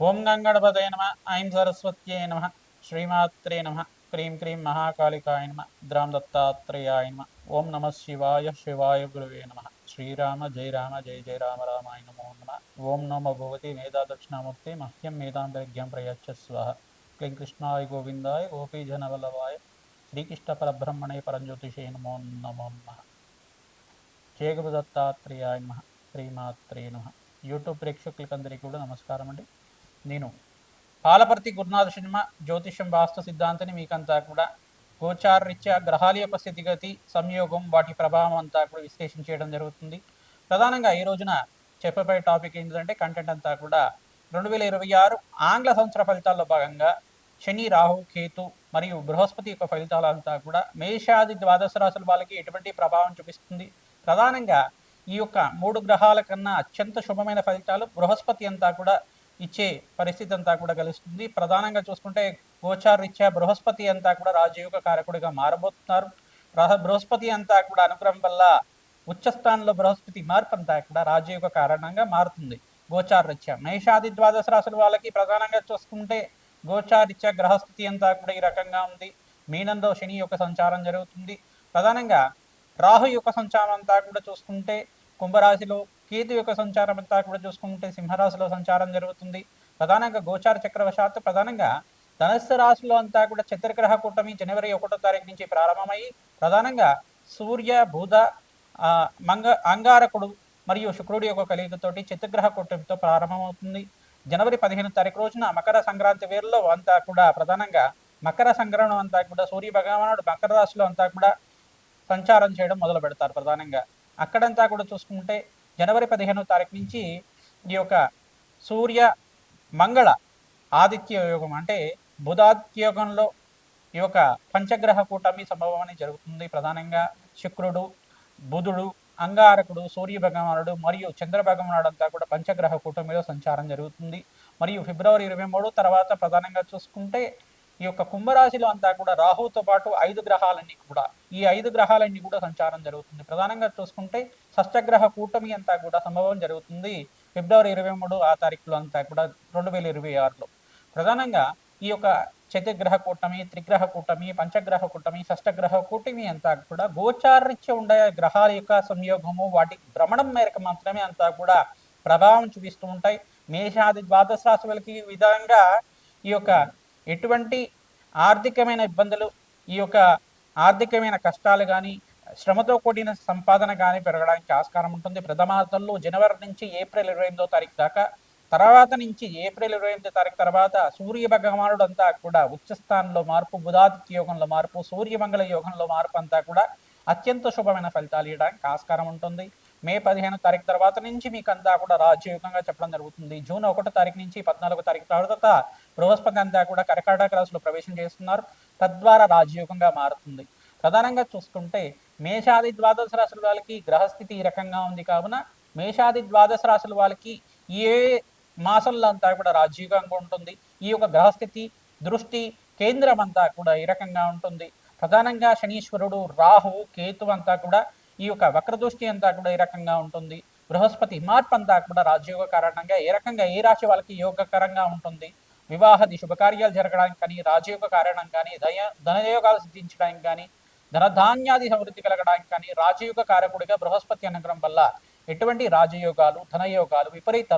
ఓం గంగణపతయ నమ. ఐం సరస్వత్యై నమ. శ్రీమాత్రే నమ. క్రీం క్రీం మహాకాళికాయ నమ. ద్రాం దత్తాత్రేయాయ నమ. ఓం నమ శివాయ శివాయ గురువే నమ. శ్రీరామ జయ రామ జయ జయ రామ రామాయ నమో నమ. ఓం నమో భగవతి మేధా దక్షిణామూర్తి మహ్యం మేధాంతరిజ్ఞం ప్రయచ్చస్వ. క్లీం కృష్ణాయ గోవిందాయ గోపీజనవల్లభాయ శ్రీకృష్ణ పరబ్రహ్మణే పరంజ్యోతిషే నమో నమో నమ. జయ గురు దత్తాత్రేయాయ నమ. శ్రీమాత్రే నమ. యూట్యూబ్ ప్రేక్షకులకందరికీ కూడా నమస్కారం అండి. నేను పాలపర్తి గురునాథ శర్మ జ్యోతిషం వాస్తు సిద్ధాంతిని మీకంతా కూడా గోచారరీత్యా గ్రహాల యొక్క స్థితిగతి సంయోగం వాటి ప్రభావం అంతా కూడా విశ్లేషణ చేయడం జరుగుతుంది. ప్రధానంగా ఈ రోజున చెప్పబోయే టాపిక్ ఏంటంటే కంటెంట్ అంతా కూడా 2026 ఆంగ్ల సంవత్సర ఫలితాల్లో భాగంగా శని రాహు కేతు మరియు బృహస్పతి యొక్క ఫలితాలంతా కూడా మేషాది ద్వాదశ రాశుల వాళ్ళకి ఎటువంటి ప్రభావం చూపిస్తుంది. ప్రధానంగా ఈ యొక్క 3 గ్రహాల కన్నా అత్యంత శుభమైన ఫలితాలు బృహస్పతి అంతా కూడా ఇచ్చే పరిస్థితి అంతా కూడా కలుస్తుంది. ప్రధానంగా చూసుకుంటే గోచారరీత్యా బృహస్పతి అంతా కూడా రాజయోగ కారకుడిగా మారబోతున్నారు. బృహస్పతి అంతా కూడా అనుగ్రహం వల్ల ఉచ్చస్థానంలో బృహస్పతి మార్పు అంతా కూడా రాజయోగ కారణంగా మారుతుంది. గోచారరీత్యా మేషాది ద్వాదశ రాశుల వాళ్ళకి ప్రధానంగా చూసుకుంటే గోచారరీత్యా గ్రహస్థితి అంతా కూడా ఈ రకంగా ఉంది. మీనంలో శని యొక్క సంచారం జరుగుతుంది. ప్రధానంగా రాహు యొక్క సంచారం అంతా కూడా చూసుకుంటే కుంభరాశిలో, కేతు యొక్క సంచారం అంతా కూడా చూసుకుంటే సింహరాశిలో సంచారం జరుగుతుంది. ప్రధానంగా గోచార చక్రవశాత్తు ప్రధానంగా ధనస్సు రాశిలో అంతా కూడా చతుర్గ్రహ కూటమి జనవరి 1వ తారీఖు నుంచి ప్రారంభమై ప్రధానంగా సూర్య బుధ అంగారకుడు మరియు శుక్రుడి యొక్క కలియుగతోటి చతుర్గ్రహ కూటమితో ప్రారంభమవుతుంది. జనవరి 15వ తారీఖు రోజున మకర సంక్రాంతి వేరులో అంతా కూడా ప్రధానంగా మకర సంక్రమణం అంతా కూడా సూర్య భగవానుడు మకర రాశిలో అంతా కూడా సంచారం చేయడం మొదలు పెడతారు. ప్రధానంగా అక్కడంతా కూడా చూసుకుంటే జనవరి 15వ తారీఖు నుంచి ఈ యొక్క సూర్య మంగళ ఆదిత్య యోగం అంటే బుధాదిత్య యోగంలో ఈ యొక్క పంచగ్రహ కూటమి సంభవం అనేది జరుగుతుంది. ప్రధానంగా శుక్రుడు, బుధుడు, అంగారకుడు, సూర్య భగవానుడు మరియు చంద్ర భగవానుడు అంతా కూడా పంచగ్రహ కూటమిలో సంచారం జరుగుతుంది. మరియు ఫిబ్రవరి 23 తర్వాత ప్రధానంగా చూసుకుంటే ఈ యొక్క కుంభరాశిలో అంతా కూడా రాహుతో పాటు 5 గ్రహాలన్నీ కూడా ఈ 5 గ్రహాలన్నీ కూడా సంచారం జరుగుతుంది. ప్రధానంగా చూసుకుంటే షష్టగ్రహ కూటమి అంతా కూడా సంభవం జరుగుతుంది ఫిబ్రవరి 23 ఆ తారీఖులో అంతా కూడా 2026లో. ప్రధానంగా ఈ యొక్క చతుర్గ్రహ కూటమి, త్రిగ్రహ కూటమి, పంచగ్రహ కూటమి, షష్టగ్రహ కూటమి అంతా కూడా గోచారరీత్యా ఉండే గ్రహాల యొక్క సంయోగము వాటి భ్రమణం మేరకు మాత్రమే అంతా కూడా ప్రభావం చూపిస్తూ ఉంటాయి. మేషాది ద్వాదశ రాశులకి విధంగా ఈ యొక్క ఎటువంటి ఆర్థికమైన ఇబ్బందులు, ఈ యొక్క ఆర్థికమైన కష్టాలు కానీ, శ్రమతో కూడిన సంపాదన కానీ పెరగడానికి ఆస్కారం ఉంటుంది. ప్రథమార్థంలో జనవరి నుంచి ఏప్రిల్ 28వ తారీఖు దాకా, తర్వాత నుంచి ఏప్రిల్ 28వ తారీఖు తర్వాత సూర్య భగవానుడు అంతా కూడా ఉచ్చస్థానంలో మార్పు, బుధాదిత్య యోగంలో మార్పు, సూర్యమంగళ యోగంలో మార్పు అంతా కూడా అత్యంత శుభమైన ఫలితాలు ఇవ్వడానికి ఆస్కారం ఉంటుంది. మే 15వ తారీఖు తర్వాత నుంచి మీకు అంతా కూడా రాజయోగంగా చెప్పడం జరుగుతుంది. జూన్ 1వ తారీఖు నుంచి 14వ తారీఖు తర్వాత బృహస్పతి అంతా కూడా కర్కాటక రాశిలో ప్రవేశం చేస్తున్నారు. తద్వారా రాజయోగంగా మారుతుంది. ప్రధానంగా చూసుకుంటే మేషాది ద్వాదశ రాశుల వాళ్ళకి గ్రహస్థితి ఈ రకంగా ఉంది కావున మేషాది ద్వాదశ రాశుల వాళ్ళకి ఏ మాసంలో అంతా కూడా రాజయోగంగా ఉంటుంది. ఈ యొక్క గ్రహస్థితి దృష్టి కేంద్రం అంతా కూడా ఈ రకంగా ఉంటుంది. ప్రధానంగా శనీశ్వరుడు, రాహు, కేతు అంతా కూడా ఈ యొక్క వక్రదృష్టి అంతా కూడా ఈ రకంగా ఉంటుంది. బృహస్పతి మార్పు అంతా కూడా రాజయోగ కారణంగా ఏ రకంగా ఏ రాశి వాళ్ళకి యోగకరంగా ఉంటుంది. వివాహాది శుభకార్యాలు జరగడానికి కానీ, రాజయోగ కారణం కానీ, ధనయోగాలు సిద్ధించడానికి కానీ, ధనధాన్యాది సమృద్ధి కలగడానికి కానీ రాజయోగ కారకుడిగా బృహస్పతి అనుగ్రహం వల్ల ఎటువంటి రాజయోగాలు, ధనయోగాలు, విపరీత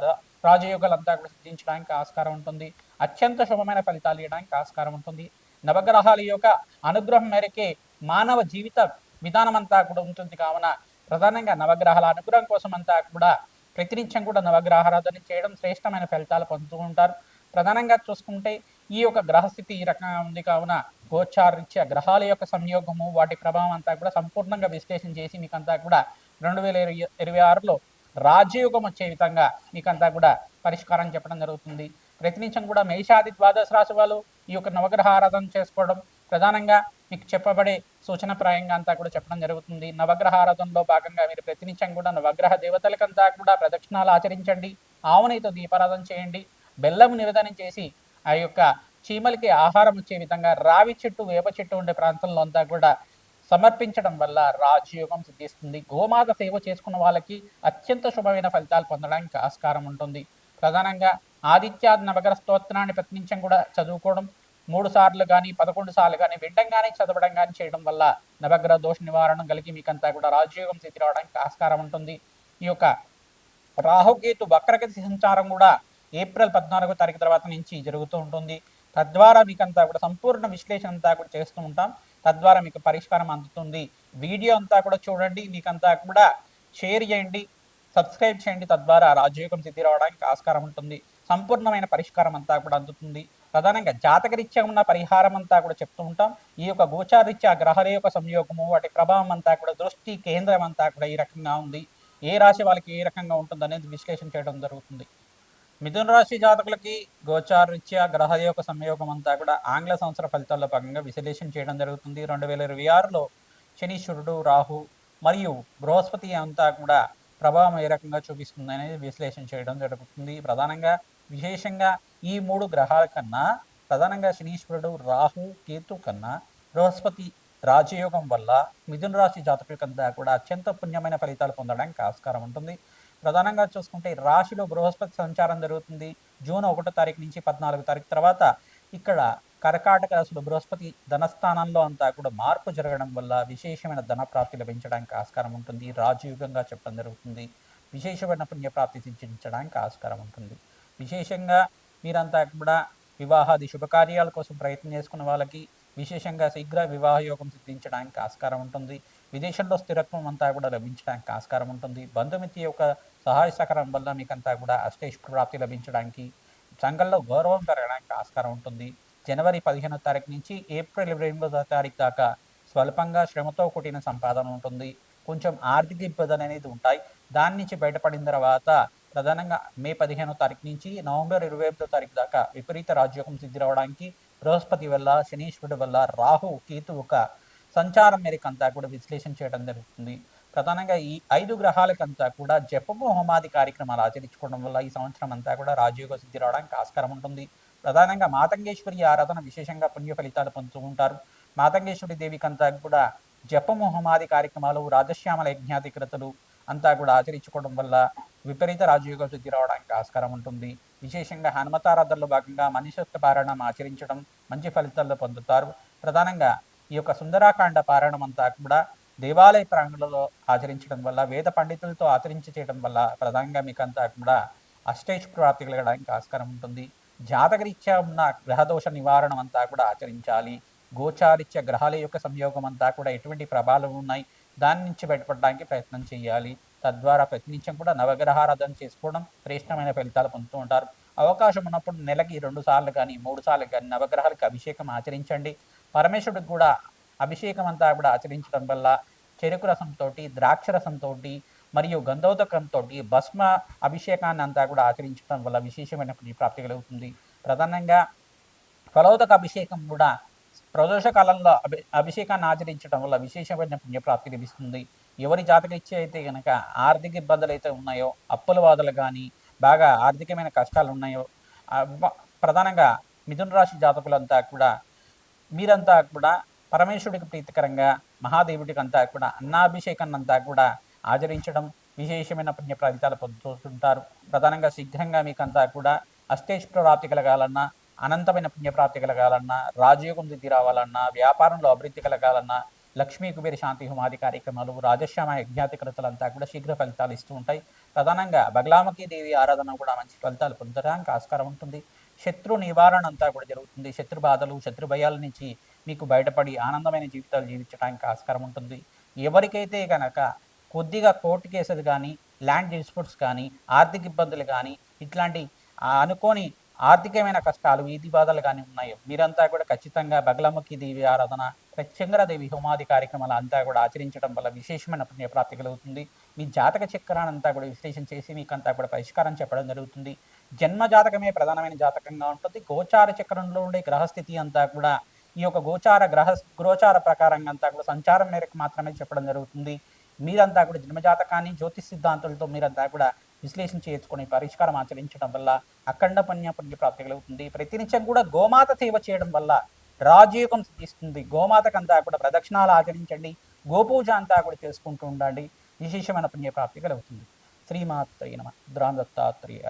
రాజయోగాలు అంతా కూడా సిద్ధించడానికి ఆస్కారం ఉంటుంది. అత్యంత శుభమైన ఫలితాలు ఇవ్వడానికి ఆస్కారం ఉంటుంది. నవగ్రహాల యొక్క అనుగ్రహం మేరకే మానవ జీవిత విధానం అంతా కూడా ఉంటుంది కావున ప్రధానంగా నవగ్రహాల అనుగ్రహం కోసం అంతా కూడా ప్రతినిత్యం కూడా నవగ్రహారాధన చేయడం శ్రేష్టమైన ఫలితాలు పొందుతూ ఉంటారు. ప్రధానంగా చూసుకుంటే ఈ యొక్క గ్రహస్థితి ఈ రకంగా ఉంది కావున గోచారరీత్యా గ్రహాల యొక్క సంయోగము వాటి ప్రభావం అంతా కూడా సంపూర్ణంగా విశ్లేషణ చేసి మీకంతా కూడా 2026లో రాజయోగం వచ్చే విధంగా మీకంతా కూడా పరిష్కారం చెప్పడం జరుగుతుంది. ప్రతినిత్యం కూడా మేషాది ద్వాదశ రాశి వాళ్ళు ఈ యొక్క నవగ్రహ ఆరాధన చేసుకోవడం ప్రధానంగా మీకు చెప్పబడే సూచనప్రాయంగా అంతా కూడా చెప్పడం జరుగుతుంది. నవగ్రహ ఆరాధనలో భాగంగా మీరు ప్రతినిత్యం కూడా నవగ్రహ దేవతలకంతా కూడా ప్రదక్షిణాలు ఆచరించండి. ఆవునితో దీపారాధన చేయండి. బెల్లం నివేదనం చేసి ఆ యొక్క చీమలకి ఆహారం వచ్చే విధంగా రావి చెట్టు, వేప చెట్టు ఉండే ప్రాంతంలో అంతా కూడా సమర్పించడం వల్ల రాజయోగం సిద్ధిస్తుంది. గోమాత సేవ చేసుకున్న వాళ్ళకి అత్యంత శుభమైన ఫలితాలు పొందడానికి ఆస్కారం ఉంటుంది. ప్రధానంగా ఆదిత్యాది నవగ్రహ స్తోత్రాన్ని ప్రతినిత్యం కూడా చదువుకోవడం 3 సార్లు కానీ 11 సార్లు కానీ వినడం కానీ చదవడం కానీ చేయడం వల్ల నవగ్రహ దోష నివారణ కలిగి మీకంతా కూడా రాజయోగం స్థితి రావడానికి ఆస్కారం ఉంటుంది. ఈ యొక్క రాహుకేతు వక్రగతి సంచారం కూడా ఏప్రిల్ 14వ తారీఖు తర్వాత నుంచి జరుగుతూ ఉంటుంది. తద్వారా మీకంతా కూడా సంపూర్ణ విశ్లేషణ అంతా కూడా చేస్తూ ఉంటాం. తద్వారా మీకు పరిష్కారం అందుతుంది. వీడియో అంతా కూడా చూడండి, మీకంతా కూడా షేర్ చేయండి, సబ్స్క్రైబ్ చేయండి. తద్వారా రాజయోగం సిద్ధి రావడానికి ఆస్కారం ఉంటుంది. సంపూర్ణమైన పరిష్కారం అంతా కూడా అందుతుంది. ప్రధానంగా జాతకరీత్యా ఉన్న పరిహారం అంతా కూడా చెప్తూ ఉంటాం. ఈ యొక్క గోచారీత్యా గ్రహాల యొక్క సంయోగము, వాటి ప్రభావం అంతా కూడా దృష్టి కేంద్రం అంతా కూడా ఈ రకంగా ఉంది. ఏ రాశి వాళ్ళకి ఏ రకంగా ఉంటుంది అనేది విశ్లేషణ చేయడం జరుగుతుంది. మిథున రాశి జాతకులకి గోచారీత్యా గ్రహాల యొక్క సంయోగం అంతా కూడా ఆంగ్ల సంవత్సర ఫలితాల్లో భాగంగా విశ్లేషణ చేయడం జరుగుతుంది. 2026లో శనీశ్వరుడు, రాహు మరియు బృహస్పతి అంతా కూడా ప్రభావం ఏ రకంగా చూపిస్తుంది అనేది విశ్లేషణ చేయడం జరుగుతుంది. ప్రధానంగా విశేషంగా ఈ 3 గ్రహాల కన్నా ప్రధానంగా శనీశ్వరుడు, రాహు, కేతు కన్నా బృహస్పతి రాజయోగం వల్ల మిథున రాశి జాతకులకంతా కూడా అత్యంత పుణ్యమైన ఫలితాలు పొందడానికి ఆస్కారం ఉంటుంది. ప్రధానంగా చూసుకుంటే రాశిలో బృహస్పతి సంచారం జరుగుతుంది. జూన్ 1వ తారీఖు నుంచి 14వ తారీఖు తర్వాత ఇక్కడ కర్కాటక రాశిలో బృహస్పతి ధనస్థానంలో అంతా కూడా మార్పు జరగడం వల్ల విశేషమైన ధన ప్రాప్తి లభించడానికి ఆస్కారం ఉంటుంది. రాజయోగంగా చెప్పడం జరుగుతుంది. విశేషమైన పుణ్యప్రాప్తి సిద్ధించడానికి ఆస్కారం ఉంటుంది. విశేషంగా మీరంతా కూడా వివాహాది శుభకార్యాల కోసం ప్రయత్నం చేసుకున్న వాళ్ళకి విశేషంగా శీఘ్ర వివాహ యోగం సిద్ధించడానికి ఆస్కారం ఉంటుంది. విదేశంలో స్థిరత్వం అంతా కూడా లభించడానికి ఆస్కారం ఉంటుంది. బంధుమిత్తి యొక్క సహాయ సహకారం వల్ల మీకంతా కూడా అష్టైష్ ప్రాప్తి లభించడానికి, సంఘంలో గౌరవం పెరగడానికి ఆస్కారం ఉంటుంది. జనవరి 15వ తారీఖు నుంచి ఏప్రిల్ 28వ తారీఖు దాకా స్వల్పంగా శ్రమతో కూడిన సంపాదన ఉంటుంది. కొంచెం ఆర్థిక ఇబ్బందులు అనేది ఉంటాయి. దాని నుంచి బయటపడిన తర్వాత ప్రధానంగా మే 15వ తారీఖు నుంచి నవంబర్ 28వ తారీఖు దాకా విపరీత రాజయోగం సిద్ధి రావడానికి బృహస్పతి వల్ల, శనీశ్వరుడు వల్ల, రాహు, కేతు ఒక సంచారం మేరకంతా కూడా విశ్లేషణ చేయడం జరుగుతుంది. ప్రధానంగా ఈ 5 గ్రహాలకంతా కూడా జపము, హోమాది కార్యక్రమాలు ఆచరించుకోవడం వల్ల ఈ సంవత్సరం అంతా కూడా రాజయోగ సిద్ధి రావడానికి ఆస్కారం ఉంటుంది. ప్రధానంగా మాతంగేశ్వరి ఆరాధన విశేషంగా పుణ్య ఫలితాలు పొందుతూ ఉంటారు. మాతంగేశ్వరి దేవికంతా కూడా జపము, హోమాది కార్యక్రమాలు, రాజశ్యామల యజ్ఞాధికృతులు అంతా కూడా ఆచరించుకోవడం వల్ల విపరీత రాజయోగ సిద్ధి రావడానికి ఆస్కారం ఉంటుంది. విశేషంగా హనుమతారాధనలో భాగంగా మనిషత్వ పారాయణం ఆచరించడం మంచి ఫలితాల్లో పొందుతారు. ప్రధానంగా ఈ యొక్క సుందరాకాండ పారాయణం అంతా కూడా దేవాలయ ప్రాంగణంలో ఆచరించడం వల్ల, వేద పండితులతో ఆచరించి చేయడం వల్ల ప్రధానంగా మీకంతా కూడా అష్టైష్ ప్రాప్తి కలగడానికి ఆస్కారం ఉంటుంది. జాతకరీత్యా ఉన్న గ్రహదోష నివారణ అంతా కూడా ఆచరించాలి. గోచారిత్య గ్రహాల యొక్క సంయోగం అంతా కూడా ఎటువంటి ప్రభావాలు ఉన్నాయి దాని నుంచి బయటపడడానికి ప్రయత్నం చేయాలి. తద్వారా ప్రతినిత్యం కూడా నవగ్రహారాధన చేసుకోవడం శ్రేష్టమైన ఫలితాలు పొందుతూ ఉంటారు. అవకాశం ఉన్నప్పుడు నెలకి 2 సార్లు కానీ 3 సార్లు కానీ నవగ్రహాలకు అభిషేకం ఆచరించండి. పరమేశ్వరుడికి కూడా అభిషేకం అంతా కూడా ఆచరించడం వల్ల చెరుకు రసంతో, ద్రాక్ష రసంతో మరియు గంధోదకంతో భస్మ అభిషేకాన్ని అంతా కూడా ఆచరించడం వల్ల విశేషమైన ప్రాప్తి కలుగుతుంది. ప్రధానంగా ఫలోదక అభిషేకం కూడా ప్రదోష కాలంలో అభిషేకాన్ని ఆచరించడం వల్ల విశేషమైన పుణ్యప్రాప్తి లభిస్తుంది. ఎవరి జాతకరీత్యా అయితే కనుక ఆర్థిక ఇబ్బందులు అయితే ఉన్నాయో, అప్పుల బాధలు కానీ బాగా ఆర్థికమైన కష్టాలు ఉన్నాయో, ప్రధానంగా మిథున రాశి జాతకులంతా కూడా మీరంతా కూడా పరమేశ్వరుడికి ప్రీతికరంగా మహాదేవుడికి అంతా కూడా అన్నాభిషేకాన్ని అంతా కూడా ఆచరించడం విశేషమైన పుణ్య ఫలితాలు పొందుతుంటారు. ప్రధానంగా శీఘ్రంగా మీకంతా కూడా అష్టైష్ ప్రాప్తి కలగాలన్నా, అనంతమైన పుణ్యప్రాప్తి కలగాలన్నా, రాజయోగం సిద్ధి రావాలన్నా, వ్యాపారంలో అభివృద్ధి కలగాలన్నా, లక్ష్మీ కుబేర శాంతి హోమాది కార్యక్రమాలు, రాజశ్యామ యజ్ఞాతికృతలంతా కూడా శీఘ్ర ఫలితాలు ఇస్తూ ఉంటాయి. ప్రధానంగా బగలాముఖి దేవి ఆరాధన కూడా మంచి ఫలితాలు పొందడానికి ఆస్కారం ఉంటుంది. శత్రు నివారణ అంతా కూడా జరుగుతుంది. శత్రు బాధలు, శత్రు భయాల నుంచి మీకు బయటపడి ఆనందమైన జీవితాలు జీవించడానికి ఆస్కారం ఉంటుంది. ఎవరికైతే కనుక కొద్దిగా కోర్టు కేసులు కానీ, ల్యాండ్ డిస్ప్యూట్స్ కానీ, ఆర్థిక ఇబ్బందులు కానీ, ఇట్లాంటి అనుకోని ఆర్థికమైన కష్టాలు, వీధి బాధలు కానీ ఉన్నాయో మీరంతా కూడా ఖచ్చితంగా బగలాముఖి దేవి ఆరాధన, ప్రత్యంగరాదేవి హోమాది కార్యక్రమాలు అంతా కూడా ఆచరించడం వల్ల విశేషమైన పుణ్యప్రాప్తి కలుగుతుంది. మీ జాతక చక్రాన్ని అంతా కూడా విశ్లేషణ చేసి మీకంతా కూడా పరిష్కారం చెప్పడం జరుగుతుంది. జన్మ జాతకమే ప్రధానమైన జాతకంగా ఉంటుంది. గోచార చక్రంలో ఉండే గ్రహస్థితి అంతా కూడా ఈ యొక్క గోచార ప్రకారంగా అంతా కూడా సంచారం మేరకు మాత్రమే చెప్పడం జరుగుతుంది. మీరంతా కూడా జన్మజాతకాన్ని జ్యోతిష్ సిద్ధాంతాలతో మీరంతా కూడా విశ్లేషణ చేసుకుని పరిష్కారం ఆచరించడం వల్ల అఖండ పుణ్య ప్రాప్తి కలుగుతుంది. ప్రతినిత్యం కూడా గోమాత సేవ చేయడం వల్ల రాజయోగం సిద్ధిస్తుంది. గోమాతకంతా కూడా ప్రదక్షిణాలు ఆచరించండి. గోపూజ అంతా కూడా చేసుకుంటూ ఉండండి. విశేషమైన పుణ్యప్రాప్తి కలుగుతుంది. శ్రీమాత్రేయ నమః. దత్తాత్రేయ.